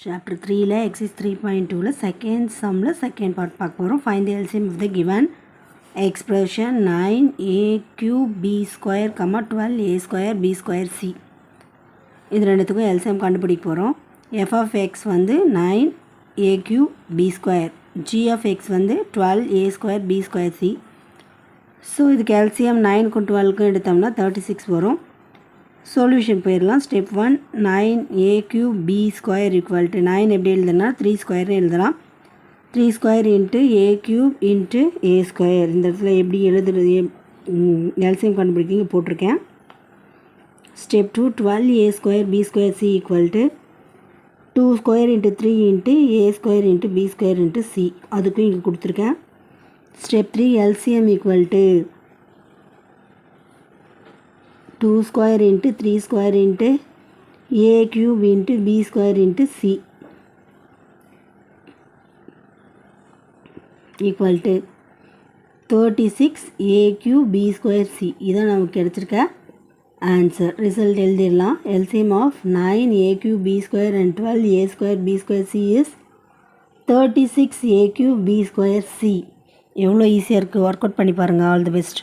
Chapter 3 la exercise 3.2 la second sum la second part பார்க்க போறோம். Find the LCM of the given expression 9a cube b square 12a square b square c. இது ரெண்டுத்துக்கும் LCM கண்டுபிடிக்க போறோம். f of x வந்து 9a cube b square, g of x வந்து 12a square b square c. So இதுக்கு LCM 9க்கும் 12க்கும் எடுத்தோம்னா 36 வரும். Solution போயிடலாம். Step 1, 9a cube b square equal to 9 எப்படி எழுதுனா 3 ஸ்கொயர்னு எழுதலாம். 3 square into a cube into a square. இந்த இடத்துல எப்படி எழுதுறது எல்சிஎம் கண்டுபிடிக்கிங்க போட்டிருக்கேன். Step 2, 12a square b square c equal to 2 square into 3 into a square into b square into c. அதுக்கும் இங்கே கொடுத்துருக்கேன். Step 3, LCM equal to 2 square into 3 square into a cube into b square into c equal to 36 a cube b square c. இதான் நமக்கு கிடைச்சிருக்க answer. Result எழுதிடலாம். LCM of 9 a cube b square and 12 a square b square c is 36 a cube b square c. எவ்வளோ ஈஸியாக இருக்குது, work out பண்ணி பாருங்கள். All the best.